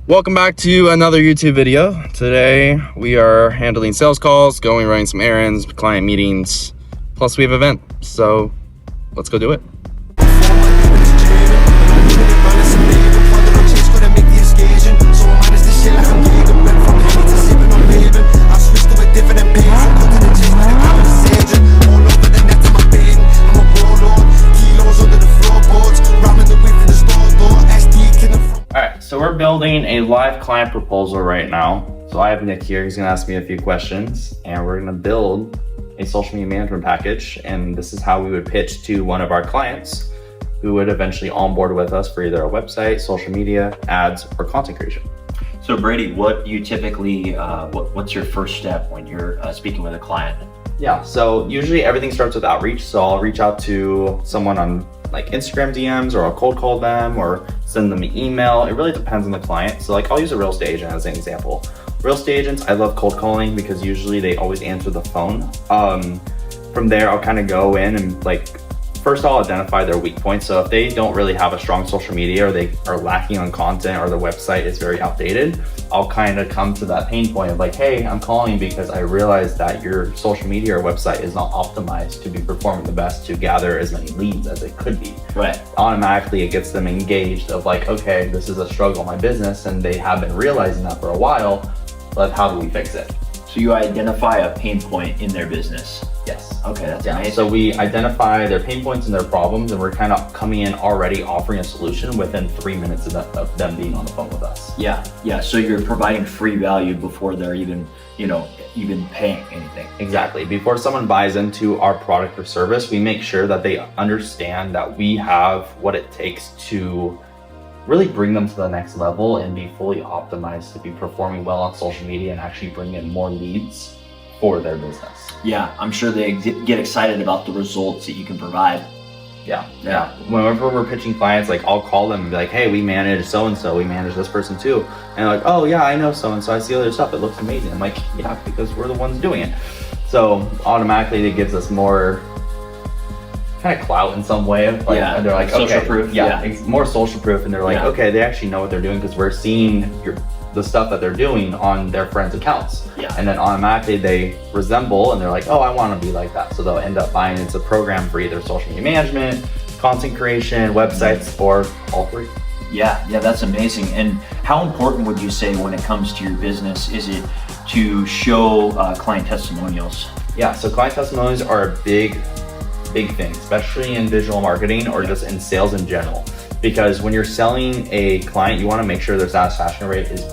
Welcome back to another YouTube video. Today we are handling sales calls, running some errands, client meetings, plus we have an event. So let's go do it. So we're building a live client proposal right now. So I have Nick here, he's gonna ask me a few questions and we're gonna build a social media management package. And this is how we would pitch to one of our clients who would eventually onboard with us for either a website, social media, ads, or content creation. So Brady, what you typically, what's your first step when you're speaking with a client? Yeah, so usually everything starts with outreach. So I'll reach out to someone on like Instagram DMs, or I'll cold call them or send them an email. It really depends on the client. So like I'll use a real estate agent as an example. Real estate agents, I love cold calling because usually they always answer the phone. From there, I'll kind of go in and first I'll identify their weak points. So if they don't really have a strong social media or they are lacking on content or the website is very outdated, I'll kind of come to that pain point of like, hey, I'm calling because I realized that your social media or website is not optimized to be performing the best to gather as many leads as it could be. Right. Automatically, it gets them engaged of like, okay, this is a struggle in my business and they have been realizing that for a while, but how do we fix it? So you identify a pain point in their business. Yes. Okay, that's amazing. So we identify their pain points and their problems, and we're kind of coming in already offering a solution within 3 minutes of them being on the phone with us. Yeah. So you're providing free value before they're even paying anything. Exactly. Before someone buys into our product or service, we make sure that they understand that we have what it takes to really bring them to the next level and be fully optimized to be performing well on social media and actually bring in more leads for their business. Yeah, I'm sure they get excited about the results that you can provide. Yeah. Whenever we're pitching clients, like I'll call them and be like, hey, we manage so-and-so, we manage this person too. And they're like, oh yeah, I know so-and-so, I see all their stuff, it looks amazing. I'm like, yeah, because we're the ones doing it. So automatically it gives us more kind of clout in some way. And they're like, social okay, proof. Yeah, it's more social proof. And they're like, okay, they actually know what they're doing because we're seeing the stuff that they're doing on their friends' accounts. Yeah. And then automatically they resemble and they're like, oh, I want to be like that. So they'll end up buying into a program for either social media management, content creation, websites, or all three. Yeah, that's amazing. And how important would you say when it comes to your business is it to show client testimonials? Yeah, so client testimonials are a big thing, especially in visual marketing or just in sales in general. Because when you're selling a client, you want to make sure their satisfaction rate is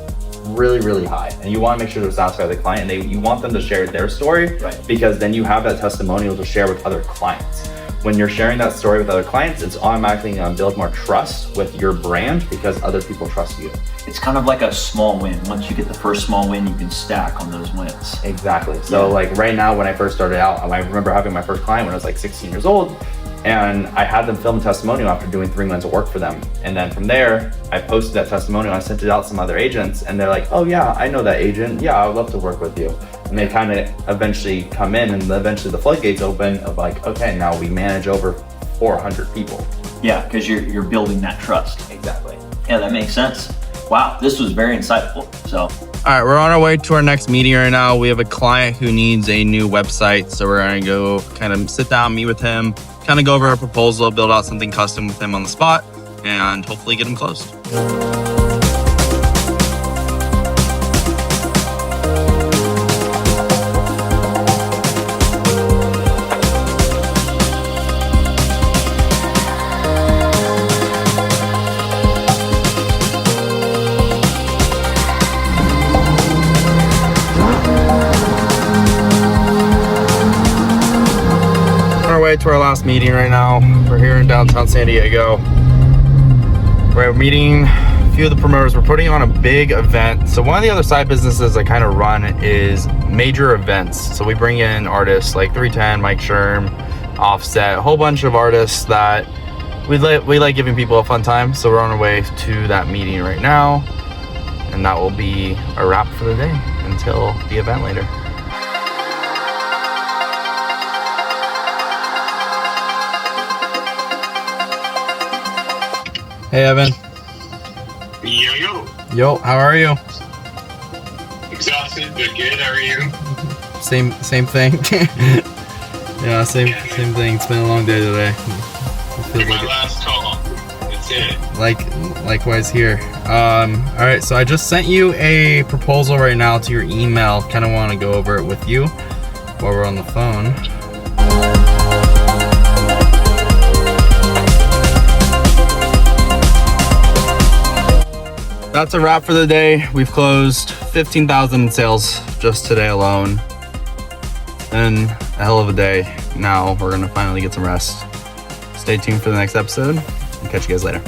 really, really high. And you want to make sure they're satisfied with the client and you want them to share their story, right? Because then you have that testimonial to share with other clients. When you're sharing that story with other clients, it's automatically going to build more trust with your brand because other people trust you. It's kind of like a small win. Once you get the first small win, you can stack on those wins. Exactly. So like right now, when I first started out, I remember having my first client when I was like 16 years old. And I had them film a testimonial after doing 3 months of work for them. And then from there, I posted that testimonial, I sent it out to some other agents and they're like, oh yeah, I know that agent. Yeah, I would love to work with you. And they kind of eventually come in and eventually the floodgates open of like, okay, now we manage over 400 people. Yeah, because you're building that trust. Exactly. Yeah, that makes sense. Wow, this was very insightful. So. All right, we're on our way to our next meeting right now. We have a client who needs a new website. So we're gonna go kind of sit down, meet with him, kind of go over our proposal, build out something custom with him on the spot, and hopefully get him closed. To our last meeting right now. We're here in downtown San Diego. We're meeting a few of the promoters. We're putting on a big event. So one of the other side businesses I kind of run is major events. So we bring in artists like 310, Mike Sherm, Offset, a whole bunch of artists that we like giving people a fun time. So we're on our way to that meeting right now. And that will be a wrap for the day until the event later. Hey, Evan. Yo. Yo, how are you? Exhausted, but good. How are you? Same thing. Yeah, same thing. It's been a long day today. It feels My like last call. That's it. likewise here. All right, so I just sent you a proposal right now to your email. Kind of want to go over it with you while we're on the phone. That's a wrap for the day. We've closed 15,000 in sales just today alone. And a hell of a day. Now we're gonna finally get some rest. Stay tuned for the next episode and catch you guys later.